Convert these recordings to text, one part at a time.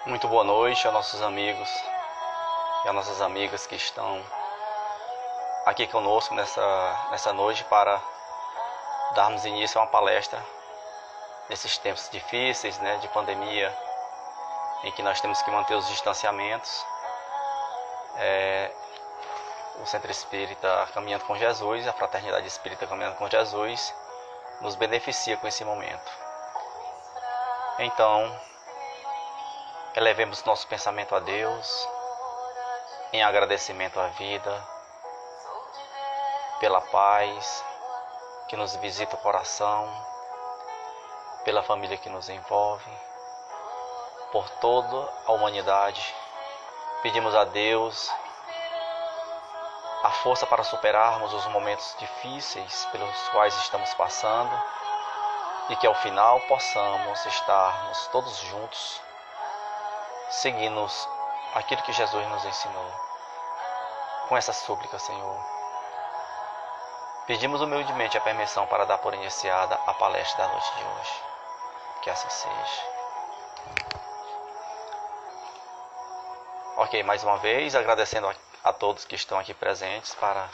Muito boa noite aos nossos amigos e às nossas amigas que estão aqui conosco nessa noite para darmos início a uma palestra nesses tempos difíceis, de pandemia, em que nós temos que manter os distanciamentos. O Centro Espírita Caminhando com Jesus, a Fraternidade Espírita Caminhando com Jesus, nos beneficia com esse momento. Então, elevemos nosso pensamento a Deus, em agradecimento à vida, pela paz que nos visita o coração, pela família que nos envolve, por toda a humanidade. Pedimos a Deus a força para superarmos os momentos difíceis pelos quais estamos passando e que ao final possamos estarmos todos juntos, seguindo aquilo que Jesus nos ensinou. Com essa súplica, Senhor, pedimos humildemente a permissão para dar por iniciada a palestra da noite de hoje. Que assim seja. Ok, mais uma vez agradecendo a todos que estão aqui presentes para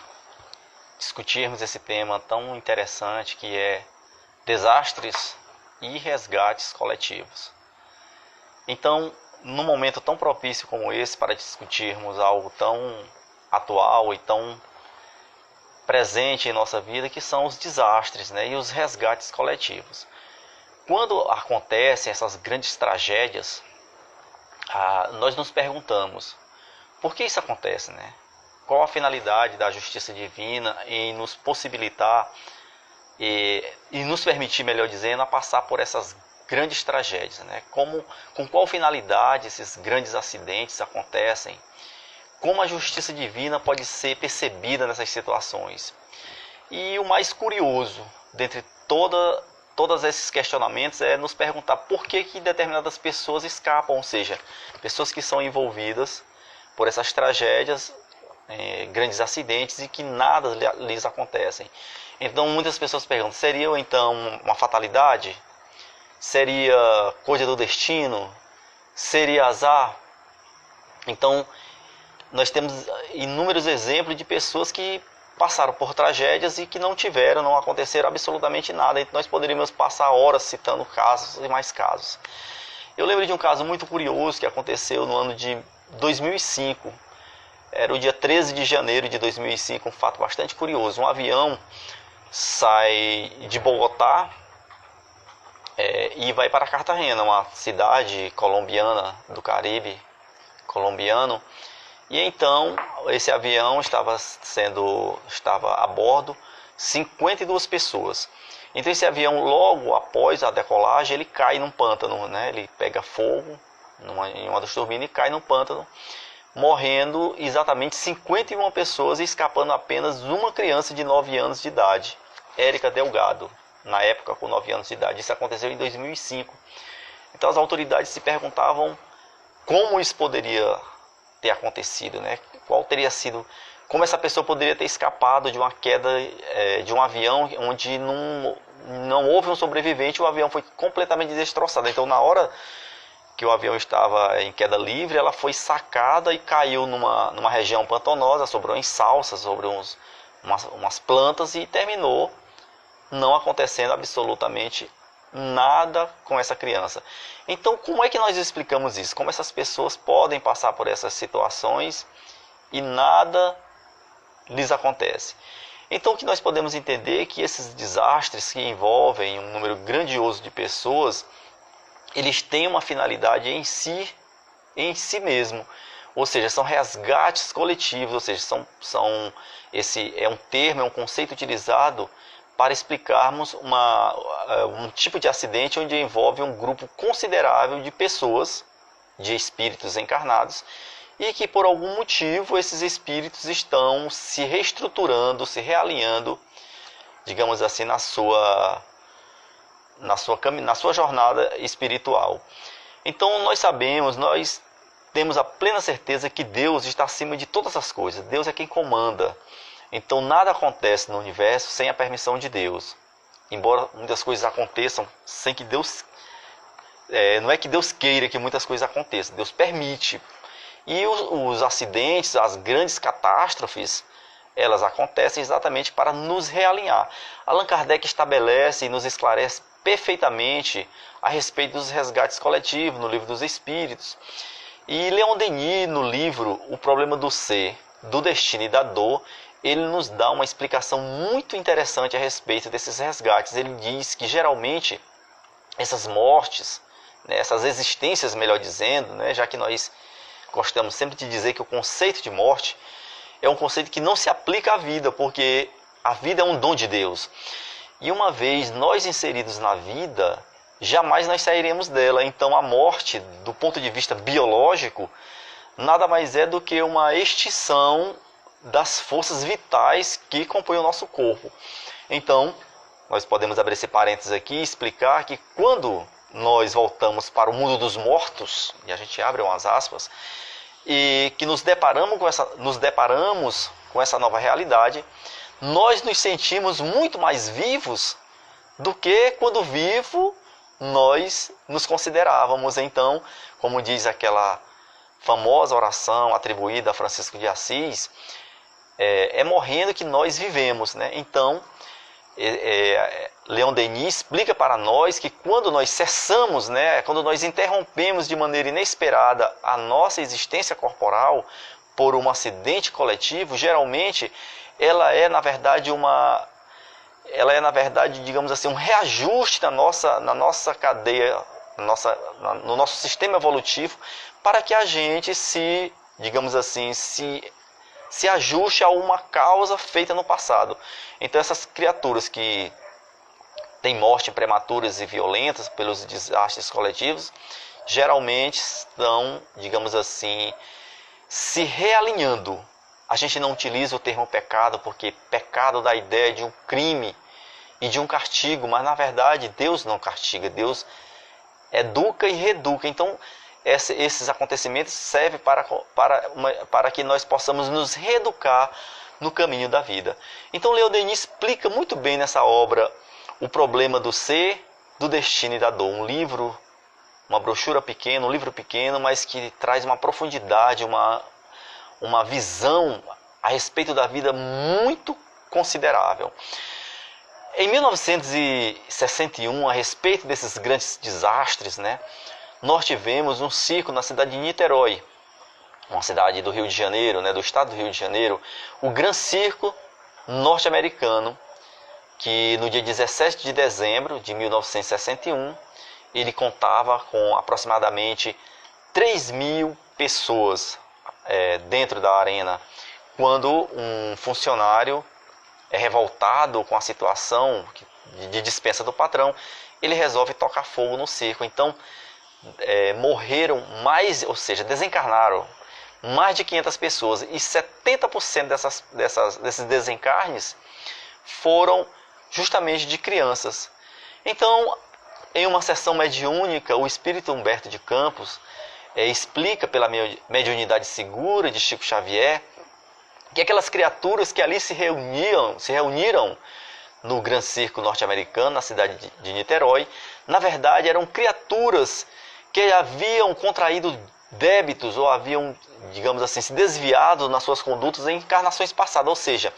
discutirmos esse tema tão interessante que é desastres e resgates coletivos. Então, num momento tão propício como esse para discutirmos algo tão atual e tão presente em nossa vida, que são os desastres, e os resgates coletivos. Quando acontecem essas grandes tragédias, nós nos perguntamos, por que isso acontece, Qual a finalidade da justiça divina em nos possibilitar e nos permitir, melhor dizendo, a passar por essas grandes tragédias, com qual finalidade esses grandes acidentes acontecem? Como a justiça divina pode ser percebida nessas situações? E o mais curioso, dentre todos esses questionamentos, é nos perguntar por que determinadas pessoas escapam, ou seja, pessoas que são envolvidas por essas tragédias, grandes acidentes, e que nada lhes acontecem. Então muitas pessoas perguntam, seria então uma fatalidade? Seria coisa do destino? Seria azar? Então, nós temos inúmeros exemplos de pessoas que passaram por tragédias e que não aconteceram absolutamente nada. Então, nós poderíamos passar horas citando casos e mais casos. Eu lembro de um caso muito curioso que aconteceu no ano de 2005. Era o dia 13 de janeiro de 2005, um fato bastante curioso. Um avião sai de Bogotá e vai para Cartagena, uma cidade colombiana do Caribe colombiano. E então esse avião estava a bordo 52 pessoas. Então esse avião, logo após a decolagem, ele cai num pântano, Ele pega fogo em uma das turbinas e cai num pântano, morrendo exatamente 51 pessoas e escapando apenas uma criança de 9 anos de idade, Érica Delgado, na época com 9 anos de idade. Isso aconteceu em 2005. Então as autoridades se perguntavam como isso poderia ter acontecido, Qual teria sido, como essa pessoa poderia ter escapado de uma queda de um avião onde não houve um sobrevivente, o avião foi completamente destroçado. Então, na hora que o avião estava em queda livre, ela foi sacada e caiu numa região pantanosa, sobrou em salsas, sobre umas plantas, e terminou não acontecendo absolutamente nada com essa criança. Então, como é que nós explicamos isso? Como essas pessoas podem passar por essas situações e nada lhes acontece? Então, o que nós podemos entender é que esses desastres que envolvem um número grandioso de pessoas, eles têm uma finalidade em si mesmo. Ou seja, são resgates coletivos, ou seja, esse é um termo, é um conceito utilizado para explicarmos um tipo de acidente onde envolve um grupo considerável de pessoas, de espíritos encarnados, e que por algum motivo esses espíritos estão se reestruturando, se realinhando, digamos assim, na sua jornada espiritual. Então nós temos a plena certeza que Deus está acima de todas as coisas. Deus é quem comanda. Então nada acontece no universo sem a permissão de Deus. Embora muitas coisas aconteçam sem que Deus não é que Deus queira que muitas coisas aconteçam, Deus permite. E os acidentes, as grandes catástrofes, elas acontecem exatamente para nos realinhar. Allan Kardec estabelece e nos esclarece perfeitamente a respeito dos resgates coletivos no Livro dos Espíritos. E Leon Denis, no livro O Problema do Ser, do Destino e da Dor, ele nos dá uma explicação muito interessante a respeito desses resgates. Ele diz que geralmente essas mortes, né, essas existências, melhor dizendo, né, já que nós gostamos sempre de dizer que o conceito de morte é um conceito que não se aplica à vida, porque a vida é um dom de Deus. E uma vez nós inseridos na vida, jamais nós sairemos dela. Então a morte, do ponto de vista biológico, nada mais é do que uma extinção das forças vitais que compõem o nosso corpo. Então, nós podemos abrir esse parênteses aqui e explicar que quando nós voltamos para o mundo dos mortos, e a gente abre umas aspas, e que nos deparamos com essa nova realidade, nós nos sentimos muito mais vivos do que quando vivo nós nos considerávamos. Então, como diz aquela famosa oração atribuída a Francisco de Assis, é morrendo que nós vivemos, né? Então, Leon Denis explica para nós que quando nós cessamos, né, quando nós interrompemos de maneira inesperada a nossa existência corporal por um acidente coletivo, geralmente ela é na verdade digamos assim, um reajuste na nossa cadeia, no nosso sistema evolutivo, para que a gente digamos assim, se ajuste a uma causa feita no passado. Então essas criaturas que têm morte prematuras e violentas pelos desastres coletivos, geralmente estão, digamos assim, se realinhando. A gente não utiliza o termo pecado, porque pecado dá a ideia de um crime e de um castigo, mas na verdade Deus não castiga, Deus educa e reeduca. Então esses acontecimentos servem para que nós possamos nos reeducar no caminho da vida. Então Leon Denis explica muito bem nessa obra O Problema do Ser, do Destino e da Dor. Um livro, uma brochura pequena, um livro pequeno, mas que traz uma profundidade, uma visão a respeito da vida muito considerável. Em 1961, a respeito desses grandes desastres, né, nós tivemos um circo na cidade de Niterói, uma cidade do Rio de Janeiro, né, do estado do Rio de Janeiro, o Gran Circo norte-americano, que no dia 17 de dezembro de 1961, ele contava com aproximadamente 3.000 pessoas dentro da arena, quando um funcionário revoltado com a situação de dispensa do patrão, ele resolve tocar fogo no circo. Então, morreram ou seja, desencarnaram mais de 500 pessoas, e 70% desses desencarnes foram justamente de crianças. Então, em uma sessão mediúnica, o espírito Humberto de Campos explica pela mediunidade segura de Chico Xavier que aquelas criaturas que ali se reuniram no Gran Circo norte-americano, na cidade de Niterói, na verdade eram criaturas que haviam contraído débitos ou haviam, digamos assim, se desviado nas suas condutas em encarnações passadas, ou seja,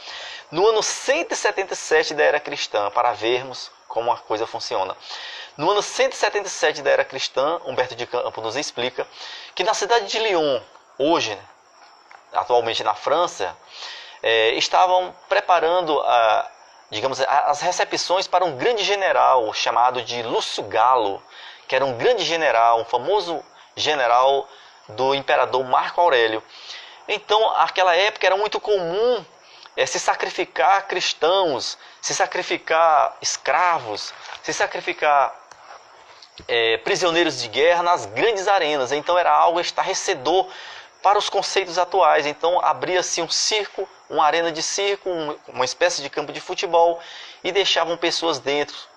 no ano 177 da era cristã, para vermos como a coisa funciona. No ano 177 da era cristã, Humberto de Campos nos explica que na cidade de Lyon, hoje, atualmente na França, estavam preparando digamos, as recepções para um grande general chamado de Lúcio Galo, que era um grande general, um famoso general do imperador Marco Aurélio. Então, naquela época era muito comum se sacrificar cristãos, se sacrificar escravos, se sacrificar prisioneiros de guerra nas grandes arenas. Então era algo estarrecedor para os conceitos atuais. Então abria-se um circo, uma arena de circo, uma espécie de campo de futebol, e deixavam pessoas dentro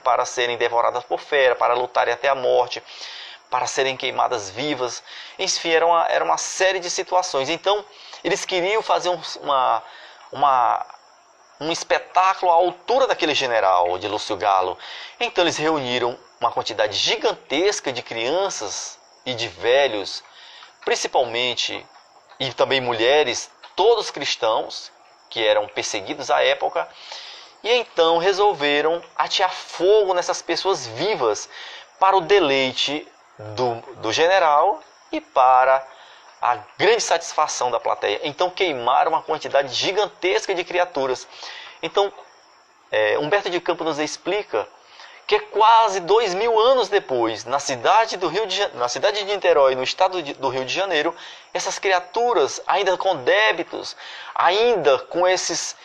para serem devoradas por fera, para lutarem até a morte, para serem queimadas vivas. Enfim, era uma série de situações. Então eles queriam fazer um espetáculo à altura daquele general de Lúcio Galo. Então eles reuniram uma quantidade gigantesca de crianças e de velhos, principalmente, e também mulheres, todos cristãos, que eram perseguidos à época, e então resolveram atear fogo nessas pessoas vivas para o deleite do general e para a grande satisfação da plateia. Então queimaram uma quantidade gigantesca de criaturas. Então Humberto de Campos nos explica que quase 2000 anos depois, na cidade de Niterói, no estado do Rio de Janeiro, essas criaturas, ainda com débitos, ainda com esses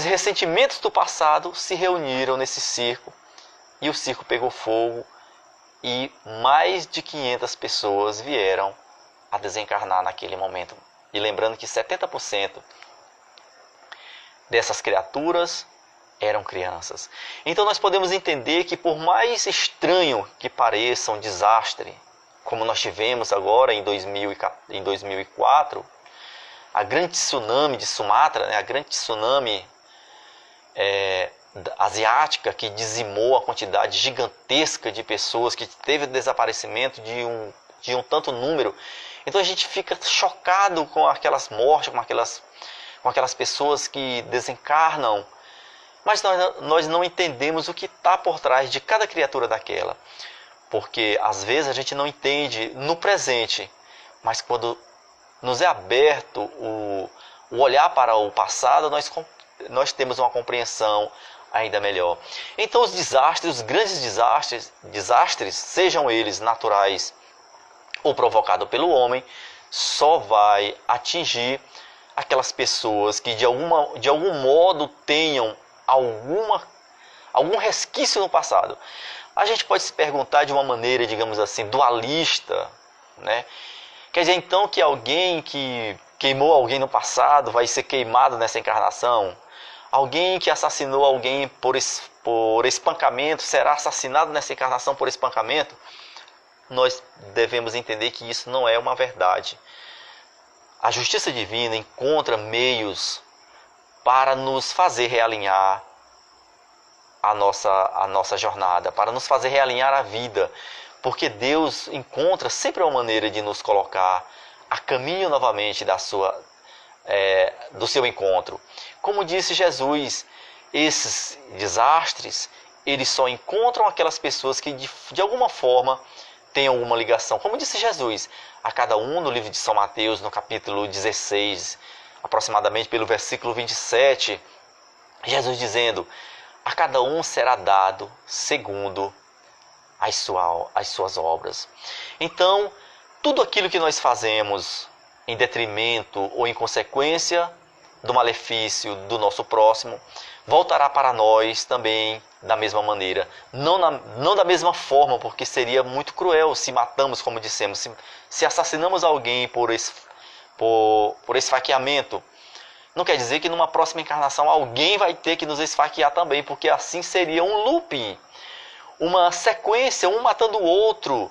ressentimentos do passado, se reuniram nesse circo, e o circo pegou fogo, e mais de 500 pessoas vieram a desencarnar naquele momento. E lembrando que 70% dessas criaturas eram crianças. Então nós podemos entender que, por mais estranho que pareça um desastre, como nós tivemos agora em 2004, a grande tsunami de Sumatra, a grande tsunami asiática, que dizimou a quantidade gigantesca de pessoas, que teve o desaparecimento de um tanto número. Então a gente fica chocado com aquelas mortes, com aquelas pessoas que desencarnam, mas nós não entendemos o que está por trás de cada criatura daquela. Porque às vezes a gente não entende no presente, mas quando nos é aberto o olhar para o passado, nós temos uma compreensão ainda melhor. Então os desastres, os grandes desastres, sejam eles naturais ou provocados pelo homem, só vai atingir aquelas pessoas que de algum modo tenham algum resquício no passado. A gente pode se perguntar de uma maneira, digamos assim, dualista, né? Quer dizer então que alguém que queimou alguém no passado vai ser queimado nessa encarnação? Alguém que assassinou alguém por espancamento será assassinado nessa encarnação por espancamento? Nós devemos entender que isso não é uma verdade. A justiça divina encontra meios para nos fazer realinhar a nossa jornada, para nos fazer realinhar a vida, porque Deus encontra sempre uma maneira de nos colocar a caminho novamente do seu encontro. Como disse Jesus, esses desastres, eles só encontram aquelas pessoas que de alguma forma têm alguma ligação. Como disse Jesus, a cada um, no livro de São Mateus, no capítulo 16, aproximadamente pelo versículo 27, Jesus dizendo: a cada um será dado segundo as suas obras. Então, tudo aquilo que nós fazemos em detrimento ou em consequência do malefício do nosso próximo, voltará para nós também da mesma maneira. Não da mesma forma, porque seria muito cruel se matamos, como dissemos, se assassinamos alguém por esfaqueamento. Não quer dizer que numa próxima encarnação alguém vai ter que nos esfaquear também, porque assim seria um looping, uma sequência, um matando o outro,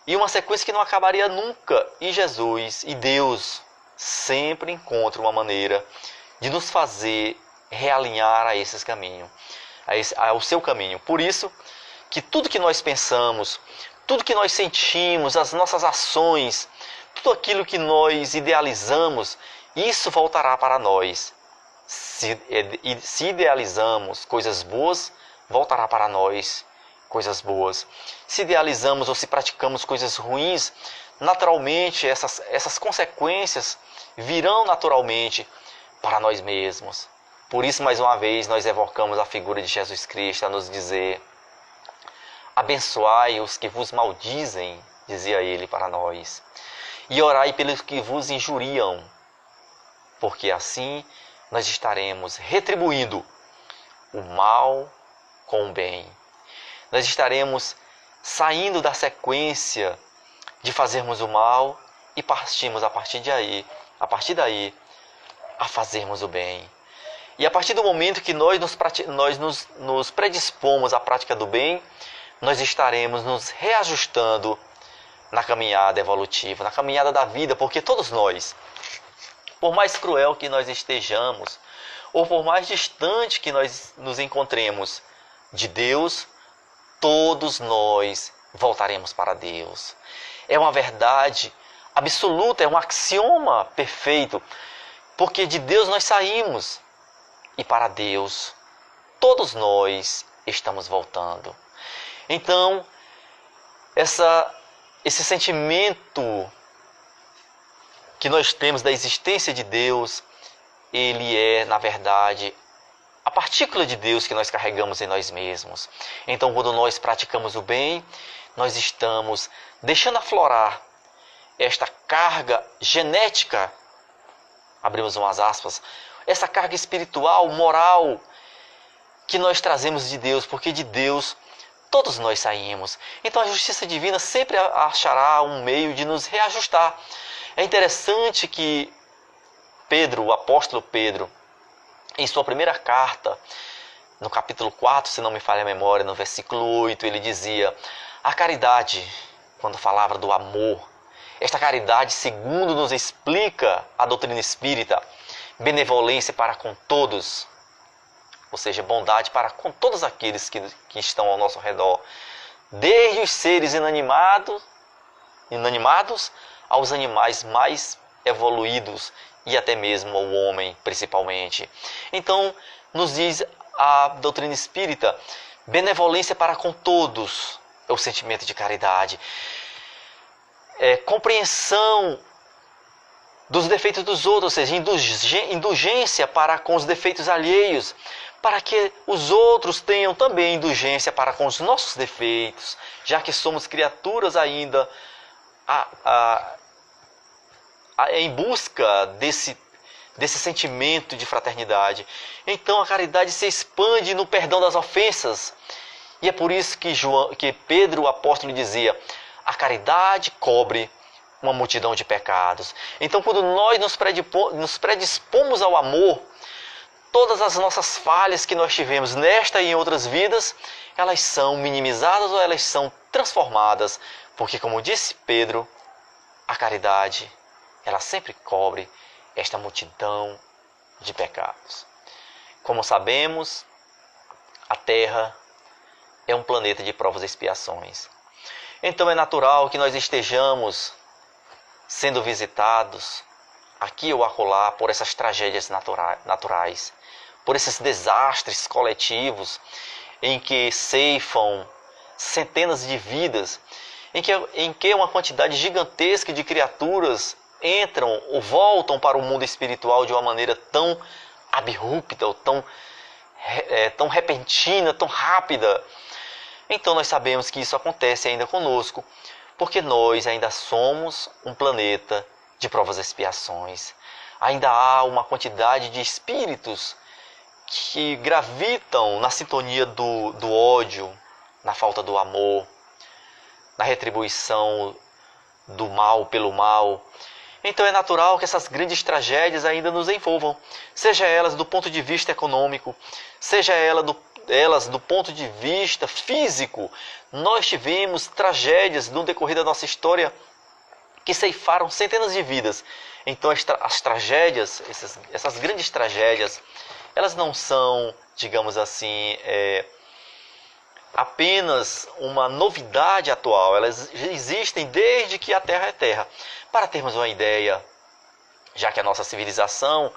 e uma sequência que não acabaria nunca. E Jesus e Deus sempre encontram uma maneira de nos fazer realinhar a esses caminhos, ao seu caminho. Por isso que tudo que nós pensamos, tudo que nós sentimos, as nossas ações, tudo aquilo que nós idealizamos, isso voltará para nós. Se idealizamos coisas boas, voltará para nós coisas boas. Se idealizamos ou se praticamos coisas ruins, naturalmente essas consequências virão naturalmente para nós mesmos. Por isso, mais uma vez, nós evocamos a figura de Jesus Cristo a nos dizer: abençoai os que vos maldizem, dizia ele para nós, e orai pelos que vos injuriam, porque assim nós estaremos retribuindo o mal com o bem. Nós estaremos saindo da sequência de fazermos o mal e partimos a partir daí a fazermos o bem. E a partir do momento que nós nos predispomos à prática do bem, nós estaremos nos reajustando na caminhada evolutiva, na caminhada da vida, porque todos nós, por mais cruel que nós estejamos, ou por mais distante que nós nos encontremos de Deus, todos nós voltaremos para Deus. É uma verdade absoluta, é um axioma perfeito, porque de Deus nós saímos e para Deus todos nós estamos voltando. Então, esse sentimento que nós temos da existência de Deus, ele é, na verdade, a partícula de Deus que nós carregamos em nós mesmos. Então, quando nós praticamos o bem, nós estamos deixando aflorar esta carga genética, abrimos umas aspas, essa carga espiritual, moral, que nós trazemos de Deus, porque de Deus todos nós saímos. Então a justiça divina sempre achará um meio de nos reajustar. É interessante que Pedro, o apóstolo Pedro, em sua primeira carta, no capítulo 4, se não me falha a memória, no versículo 8, ele dizia: a caridade, quando falava do amor, esta caridade, segundo nos explica a doutrina espírita, benevolência para com todos, ou seja, bondade para com todos aqueles que estão ao nosso redor, desde os seres inanimados aos animais mais evoluídos e até mesmo ao homem, principalmente. Então, nos diz a doutrina espírita, benevolência para com todos é o sentimento de caridade. Compreensão dos defeitos dos outros, ou seja, indulgência para com os defeitos alheios, para que os outros tenham também indulgência para com os nossos defeitos, já que somos criaturas ainda em busca desse sentimento de fraternidade. Então a caridade se expande no perdão das ofensas, e é por isso que Pedro, o apóstolo, dizia: a caridade cobre uma multidão de pecados. Então, quando nós nos predispomos ao amor, todas as nossas falhas que nós tivemos nesta e em outras vidas, elas são minimizadas ou elas são transformadas, porque, como disse Pedro, a caridade, ela sempre cobre esta multidão de pecados. Como sabemos, a Terra é um planeta de provas e expiações. Então é natural que nós estejamos sendo visitados aqui ou acolá por essas tragédias naturais, por esses desastres coletivos em que ceifam centenas de vidas, em que uma quantidade gigantesca de criaturas entram ou voltam para o mundo espiritual de uma maneira tão abrupta, ou tão repentina, tão rápida. Então nós sabemos que isso acontece ainda conosco, porque nós ainda somos um planeta de provas e expiações. Ainda há uma quantidade de espíritos que gravitam na sintonia do ódio, na falta do amor, na retribuição do mal pelo mal. Então é natural que essas grandes tragédias ainda nos envolvam, seja elas do ponto de vista econômico, seja elas do ponto de vista físico. Nós tivemos tragédias no decorrer da nossa história que ceifaram centenas de vidas. Então as tragédias, essas grandes tragédias, elas não são, digamos assim, apenas uma novidade atual. Elas existem desde que a Terra é Terra. Para termos uma ideia, já que a nossa civilização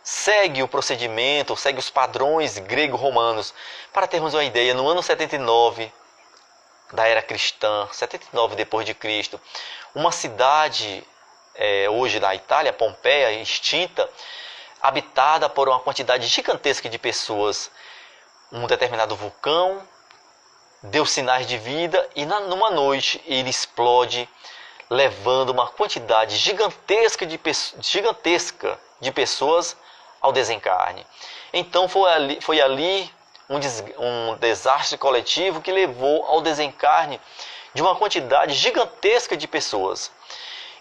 segue o procedimento, segue os padrões grego-romanos. Para termos uma ideia, no ano 79 da era cristã, 79 depois de Cristo, uma cidade, hoje na Itália, Pompeia, extinta, habitada por uma quantidade gigantesca de pessoas. Um determinado vulcão deu sinais de vida e numa noite ele explode, levando uma quantidade gigantesca de pessoas ao desencarne. Então foi ali um desastre coletivo que levou ao desencarne de uma quantidade gigantesca de pessoas.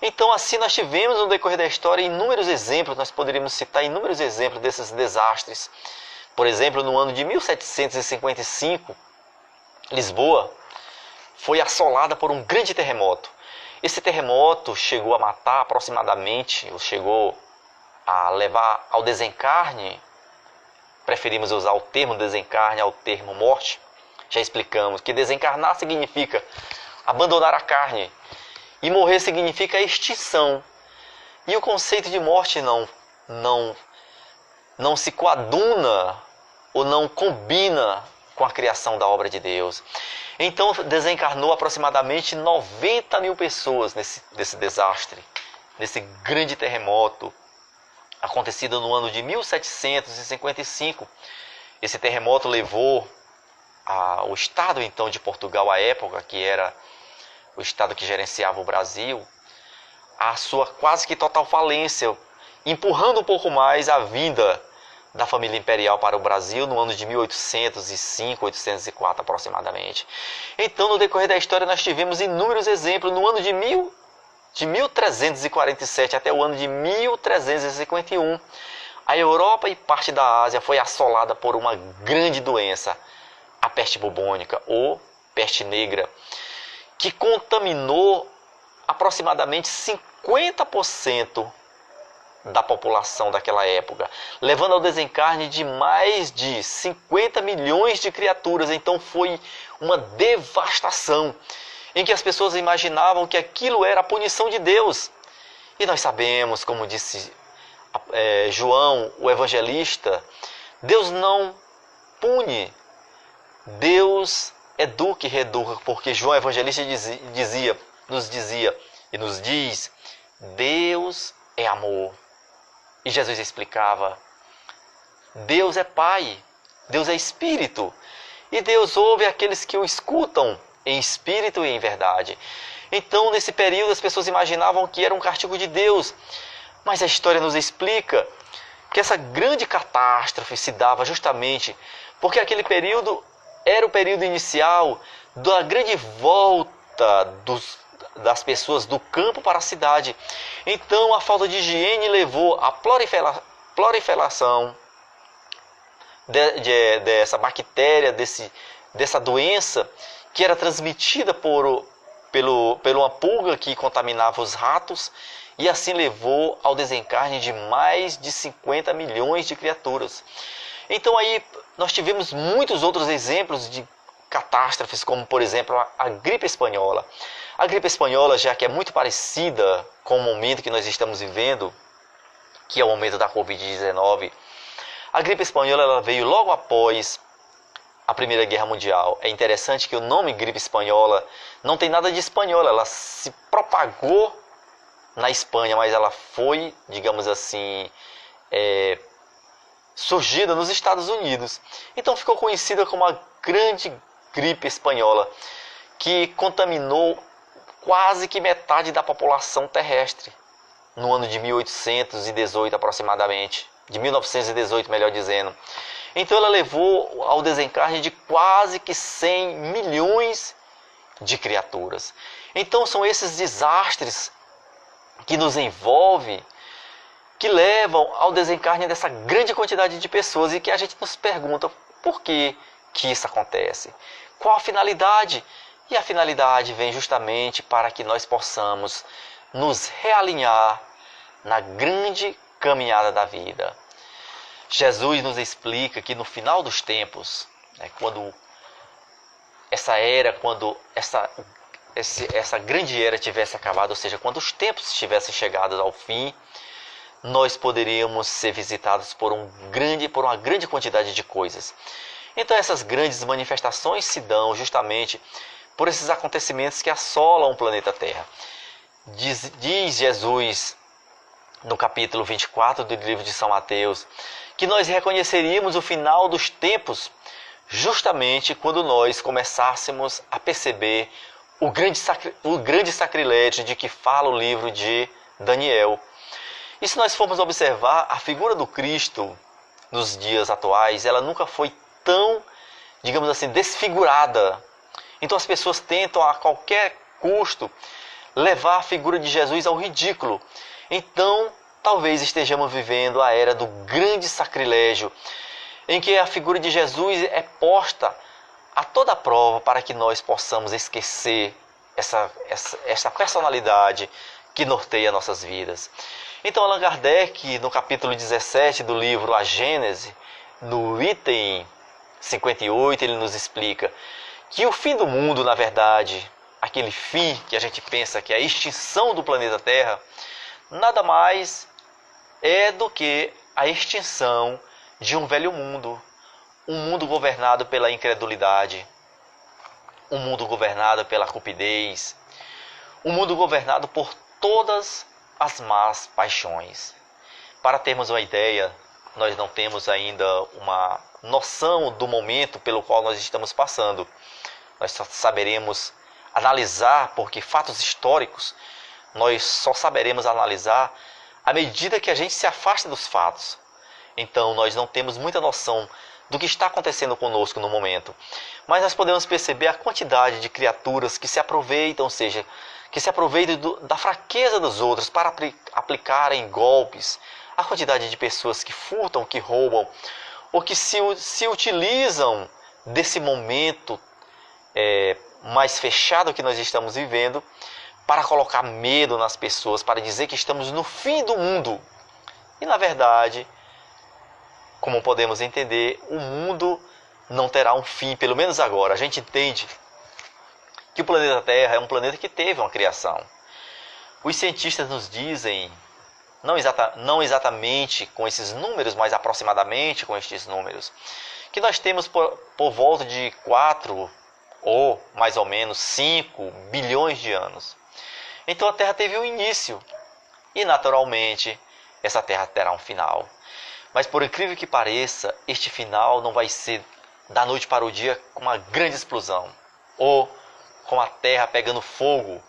Então assim nós tivemos no decorrer da história inúmeros exemplos, nós poderíamos citar inúmeros exemplos desses desastres. Por exemplo, no ano de 1755, Lisboa foi assolada por um grande terremoto. Esse terremoto chegou a matar aproximadamente, ou chegou a levar ao desencarne, preferimos usar o termo desencarne ao termo morte, já explicamos que desencarnar significa abandonar a carne e morrer significa extinção. E o conceito de morte não se coaduna ou não combina com a criação da obra de Deus. Então desencarnou aproximadamente 90 mil pessoas nesse desastre, nesse grande terremoto acontecido no ano de 1755. Esse terremoto levou o Estado então de Portugal à época, que era o Estado que gerenciava o Brasil, a sua quase que total falência, empurrando um pouco mais a vinda da família imperial para o Brasil no ano de 1805, 1804 aproximadamente. Então, no decorrer da história, nós tivemos inúmeros exemplos. No ano de 1347 até o ano de 1351, a Europa e parte da Ásia foi assolada por uma grande doença, a peste bubônica ou peste negra, que contaminou aproximadamente 50% da população daquela época, levando ao desencarne de mais de 50 milhões de criaturas. Então foi uma devastação, em que as pessoas imaginavam que aquilo era a punição de Deus. E nós sabemos, como disse João, o evangelista, Deus não pune, Deus educa e reeduca, porque João evangelista nos dizia e nos diz: Deus é amor. E Jesus explicava: Deus é Pai, Deus é Espírito, e Deus ouve aqueles que o escutam em espírito e em verdade. Então, nesse período, as pessoas imaginavam que era um castigo de Deus, mas a história nos explica que essa grande catástrofe se dava justamente porque aquele período era o período inicial da grande volta das pessoas do campo para a cidade. Então a falta de higiene levou à proliferação dessa bactéria, dessa doença que era transmitida por uma pulga que contaminava os ratos, e assim levou ao desencarne de mais de 50 milhões de criaturas. Então aí nós tivemos muitos outros exemplos de catástrofes, como por exemplo a gripe espanhola. A gripe espanhola, já que é muito parecida com o momento que nós estamos vivendo, que é o momento da Covid-19, a gripe espanhola ela veio logo após a Primeira Guerra Mundial. É interessante que o nome gripe espanhola não tem nada de espanhola, ela se propagou na Espanha, mas ela foi, digamos assim, surgida nos Estados Unidos. Então ficou conhecida como a grande gripe espanhola, que contaminou quase que metade da população terrestre no ano de 1818 aproximadamente, de 1918 melhor dizendo. Então ela levou ao desencarne de quase que 100 milhões de criaturas. Então são esses desastres que nos envolvem, que levam ao desencarne dessa grande quantidade de pessoas, e que a gente nos pergunta por que isso acontece, qual a finalidade. E a finalidade vem justamente para que nós possamos nos realinhar na grande caminhada da vida. Jesus nos explica que no final dos tempos, quando essa grande era tivesse acabado, ou seja, quando os tempos tivessem chegado ao fim, nós poderíamos ser visitados por uma grande quantidade de coisas. Então essas grandes manifestações se dão justamente por esses acontecimentos que assolam o planeta Terra. Diz Jesus no capítulo 24 do livro de São Mateus que nós reconheceríamos o final dos tempos justamente quando nós começássemos a perceber o grande sacrilégio de que fala o livro de Daniel. E se nós formos observar, a figura do Cristo nos dias atuais, ela nunca foi tão, digamos assim, desfigurada. Então as pessoas tentam a qualquer custo levar a figura de Jesus ao ridículo. Então talvez estejamos vivendo a era do grande sacrilégio, em que a figura de Jesus é posta a toda prova para que nós possamos esquecer essa personalidade que norteia nossas vidas. Então Allan Kardec, no capítulo 17 do livro A Gênese, no item 58, ele nos explica que o fim do mundo, na verdade, aquele fim que a gente pensa que é a extinção do planeta Terra, nada mais é do que a extinção de um velho mundo, um mundo governado pela incredulidade, um mundo governado pela cupidez, um mundo governado por todas as más paixões. Para termos uma ideia, nós não temos ainda uma noção do momento pelo qual nós estamos passando. Nós só saberemos analisar, porque fatos históricos nós só saberemos analisar à medida que a gente se afasta dos fatos. Então nós não temos muita noção do que está acontecendo conosco no momento. Mas nós podemos perceber a quantidade de criaturas que se aproveitam, ou seja, que se aproveitam da fraqueza dos outros para aplicarem golpes. A quantidade de pessoas que furtam, que roubam, ou que se utilizam desse momento mais fechado que nós estamos vivendo para colocar medo nas pessoas, para dizer que estamos no fim do mundo. E na verdade, como podemos entender, o mundo não terá um fim, pelo menos agora. A gente entende que o planeta Terra é um planeta que teve uma criação. Os cientistas nos dizem, não exatamente com esses números, mas aproximadamente com estes números, que nós temos por volta de 4 ou mais ou menos 5 bilhões de anos. Então a Terra teve um início e naturalmente essa Terra terá um final. Mas por incrível que pareça, este final não vai ser da noite para o dia com uma grande explosão ou com a Terra pegando fogo.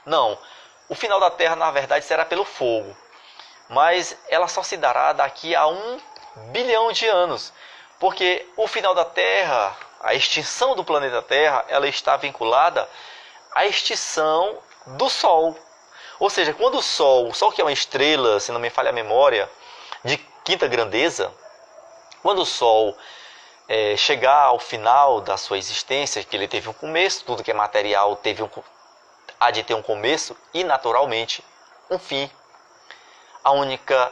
Não, o final da Terra na verdade será pelo fogo, mas ela só se dará daqui a 1 bilhão de anos, porque o final da Terra, a extinção do planeta Terra, ela está vinculada à extinção do Sol. Ou seja, quando o Sol que é uma estrela, se não me falha a memória, de quinta grandeza, quando o Sol chegar ao final da sua existência, que ele teve um começo, tudo que é material há de ter um começo e naturalmente um fim. A única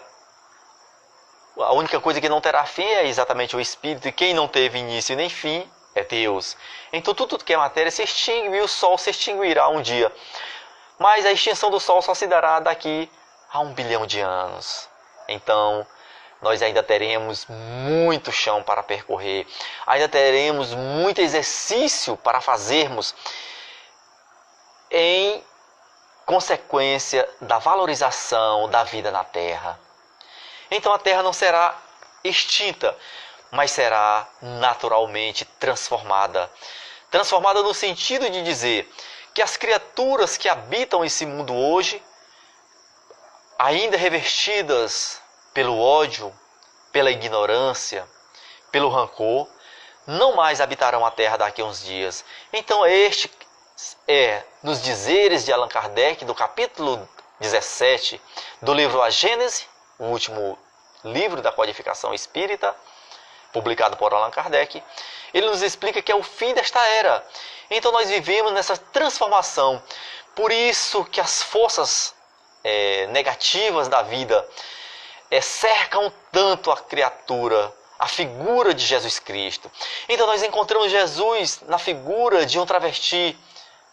coisa que não terá fim é exatamente o Espírito, e quem não teve início nem fim é Deus. Então tudo que é matéria se extingue e o Sol se extinguirá um dia. Mas a extinção do Sol só se dará daqui a 1 bilhão de anos. Então nós ainda teremos muito chão para percorrer, ainda teremos muito exercício para fazermos em consequência da valorização da vida na Terra. Então a Terra não será extinta, mas será naturalmente transformada. Transformada no sentido de dizer que as criaturas que habitam esse mundo hoje, ainda revestidas pelo ódio, pela ignorância, pelo rancor, não mais habitarão a Terra daqui a uns dias. Então este é, nos dizeres de Allan Kardec, do capítulo 17 do livro A Gênese, o último livro da codificação espírita, publicado por Allan Kardec, ele nos explica que é o fim desta era. Então nós vivemos nessa transformação. Por isso que as forças negativas da vida cercam tanto a criatura, a figura de Jesus Cristo. Então nós encontramos Jesus na figura de um travesti.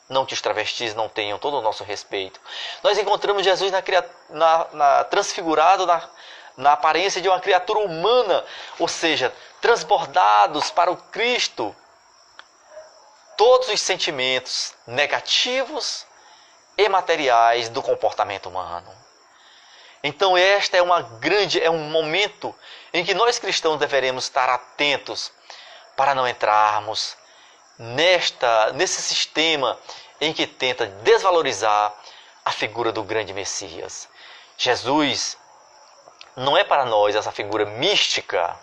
Não que os travestis não tenham todo o nosso respeito. Nós encontramos Jesus transfigurado na aparência de uma criatura humana, ou seja, transbordados para o Cristo todos os sentimentos negativos e materiais do comportamento humano. Então este é um momento em que nós cristãos deveremos estar atentos para não entrarmos nesse sistema em que tenta desvalorizar a figura do grande Messias. Jesus não é para nós essa figura mística,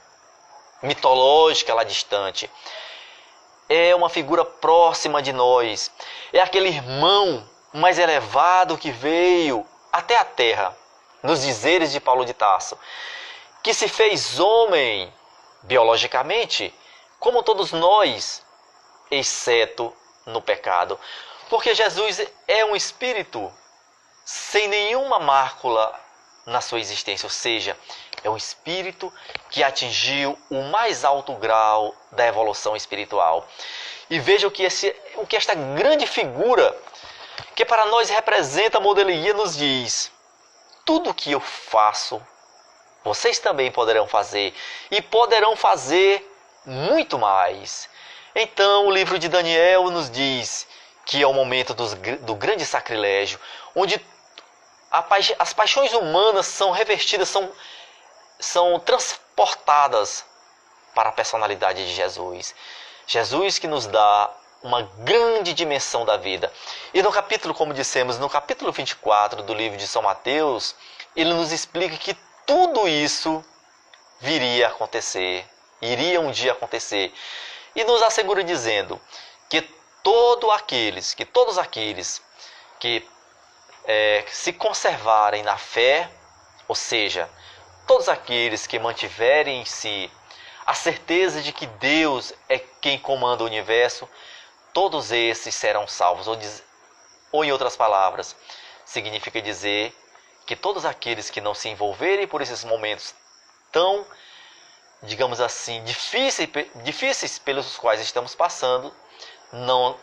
mitológica lá distante. É uma figura próxima de nós. É aquele irmão mais elevado que veio até a terra, nos dizeres de Paulo de Tarso, que se fez homem biologicamente, como todos nós, exceto no pecado. Porque Jesus é um espírito sem nenhuma mácula na sua existência, ou seja, É um espírito que atingiu o mais alto grau da evolução espiritual. E veja o que esta grande figura, que para nós representa a modelia, nos diz: tudo que eu faço, vocês também poderão fazer, e poderão fazer muito mais. Então o livro de Daniel nos diz que é o momento do grande sacrilégio, onde as paixões humanas são revestidas, são transportadas para a personalidade de Jesus. Jesus que nos dá uma grande dimensão da vida. E no capítulo, como dissemos, no capítulo 24 do livro de São Mateus, ele nos explica que tudo isso viria a acontecer, iria um dia acontecer. E nos assegura dizendo que todos aqueles que se conservarem na fé, ou seja, todos aqueles que mantiverem em si a certeza de que Deus é quem comanda o universo, todos esses serão salvos. Ou em outras palavras, significa dizer que todos aqueles que não se envolverem por esses momentos tão, digamos assim, difíceis pelos quais estamos passando, não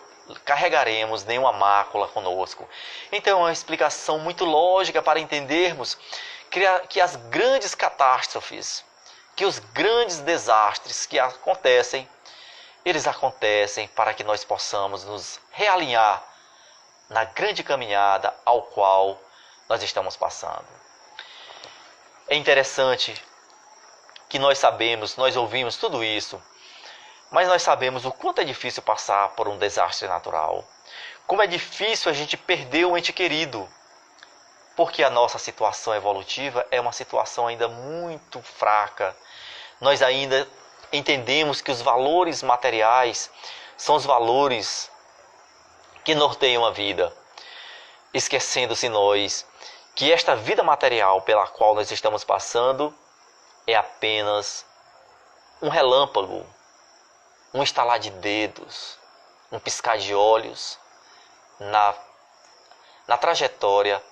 carregaremos nenhuma mácula conosco. Então é uma explicação muito lógica para entendermos que as grandes catástrofes, que os grandes desastres que acontecem, eles acontecem para que nós possamos nos realinhar na grande caminhada ao qual nós estamos passando. É interessante que nós ouvimos tudo isso, mas nós sabemos o quanto é difícil passar por um desastre natural. Como é difícil a gente perder um ente querido, porque a nossa situação evolutiva é uma situação ainda muito fraca. Nós ainda entendemos que os valores materiais são os valores que norteiam a vida, esquecendo-se nós que esta vida material pela qual nós estamos passando é apenas um relâmpago, um estalar de dedos, um piscar de olhos na trajetória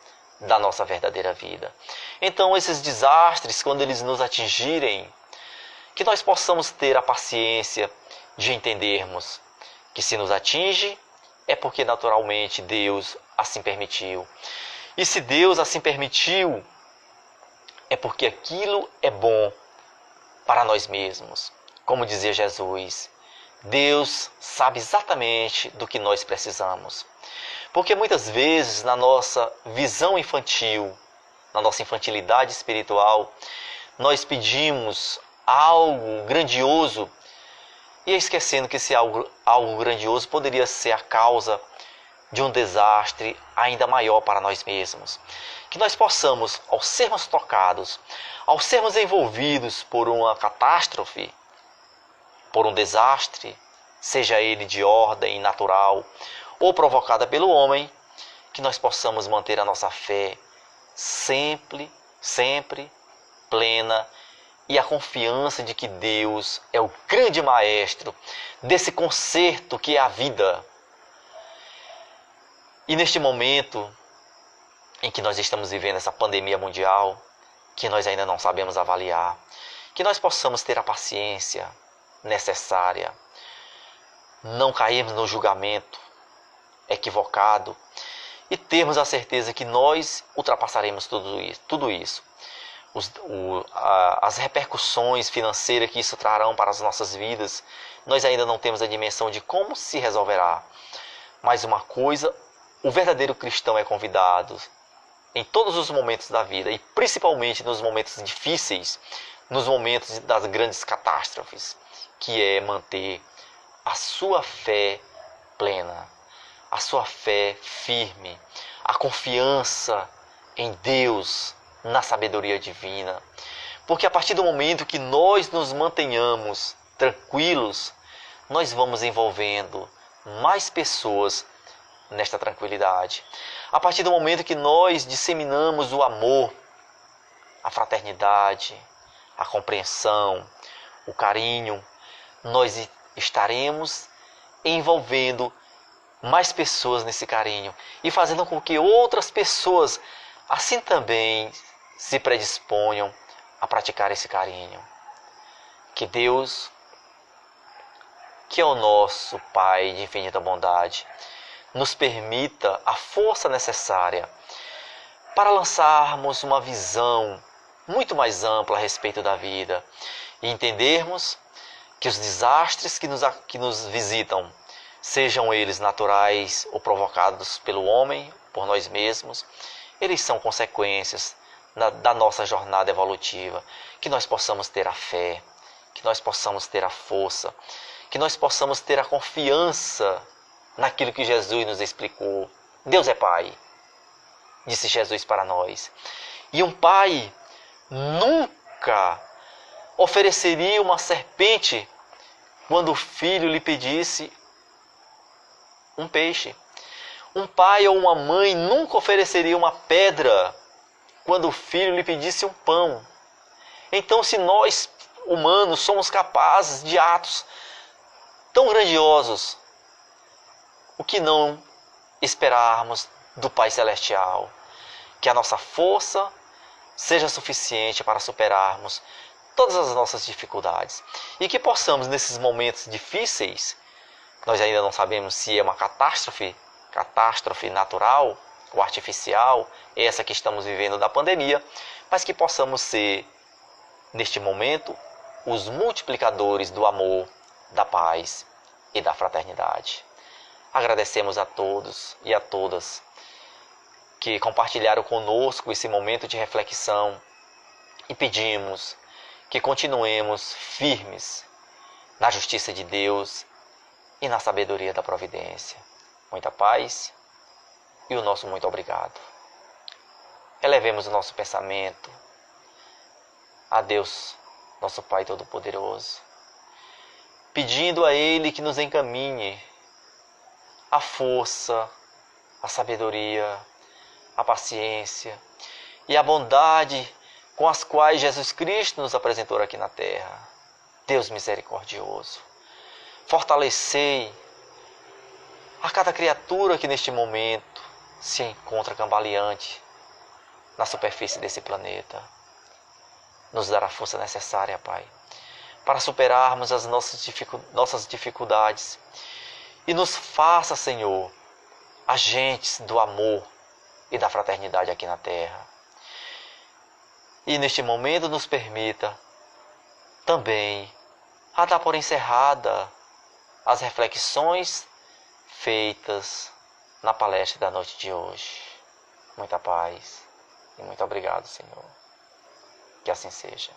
da nossa verdadeira vida. Então esses desastres, quando eles nos atingirem, que nós possamos ter a paciência de entendermos que se nos atinge é porque naturalmente Deus assim permitiu. E se Deus assim permitiu, é porque aquilo é bom para nós mesmos. Como dizia Jesus, Deus sabe exatamente do que nós precisamos. Porque muitas vezes na nossa visão infantil, na nossa infantilidade espiritual, nós pedimos algo grandioso e esquecendo que esse algo grandioso poderia ser a causa de um desastre ainda maior para nós mesmos. Que nós possamos, ao sermos tocados, ao sermos envolvidos por uma catástrofe, por um desastre, seja ele de ordem natural ou provocada pelo homem, que nós possamos manter a nossa fé sempre plena e a confiança de que Deus é o grande maestro desse concerto que é a vida. E neste momento em que nós estamos vivendo essa pandemia mundial, que nós ainda não sabemos avaliar, que nós possamos ter a paciência necessária, não cairmos no julgamento equivocado e termos a certeza que nós ultrapassaremos tudo isso. As repercussões financeiras que isso trarão para as nossas vidas, nós ainda não temos a dimensão de como se resolverá. Mas uma coisa, o verdadeiro cristão é convidado em todos os momentos da vida, e principalmente nos momentos difíceis, nos momentos das grandes catástrofes, que é manter a sua fé plena, a sua fé firme, a confiança em Deus, na sabedoria divina. Porque a partir do momento que nós nos mantenhamos tranquilos, nós vamos envolvendo mais pessoas nesta tranquilidade. A partir do momento que nós disseminamos o amor, a fraternidade, a compreensão, o carinho, nós estaremos envolvendo mais pessoas nesse carinho e fazendo com que outras pessoas assim também se predisponham a praticar esse carinho. Que Deus, que é o nosso Pai de infinita bondade, nos permita a força necessária para lançarmos uma visão muito mais ampla a respeito da vida e entendermos que os desastres que nos visitam, sejam eles naturais ou provocados pelo homem, por nós mesmos, eles são consequências da nossa jornada evolutiva. Que nós possamos ter a fé, que nós possamos ter a força, que nós possamos ter a confiança naquilo que Jesus nos explicou. Deus é Pai, disse Jesus para nós. E um pai nunca ofereceria uma serpente quando o filho lhe pedisse um peixe. Um pai ou uma mãe nunca ofereceria uma pedra quando o filho lhe pedisse um pão. Então, se nós, humanos, somos capazes de atos tão grandiosos, o que não esperarmos do Pai Celestial? Que a nossa força seja suficiente para superarmos todas as nossas dificuldades. E que possamos, nesses momentos difíceis, nós ainda não sabemos se é uma catástrofe natural ou artificial, essa que estamos vivendo da pandemia, mas que possamos ser, neste momento, os multiplicadores do amor, da paz e da fraternidade. Agradecemos a todos e a todas que compartilharam conosco esse momento de reflexão e pedimos que continuemos firmes na justiça de Deus e na sabedoria da providência. Muita paz e o nosso muito obrigado. Elevemos o nosso pensamento a Deus, nosso Pai Todo-Poderoso, pedindo a Ele que nos encaminhe a força, a sabedoria, a paciência e a bondade com as quais Jesus Cristo nos apresentou aqui na terra. Deus misericordioso, fortalecei a cada criatura que neste momento se encontra cambaleante na superfície desse planeta. Nos dará a força necessária, Pai, para superarmos as nossas dificuldades e nos faça, Senhor, agentes do amor e da fraternidade aqui na terra. E neste momento nos permita também a dar por encerrada as reflexões feitas na palestra da noite de hoje. Muita paz e muito obrigado, Senhor. Que assim seja.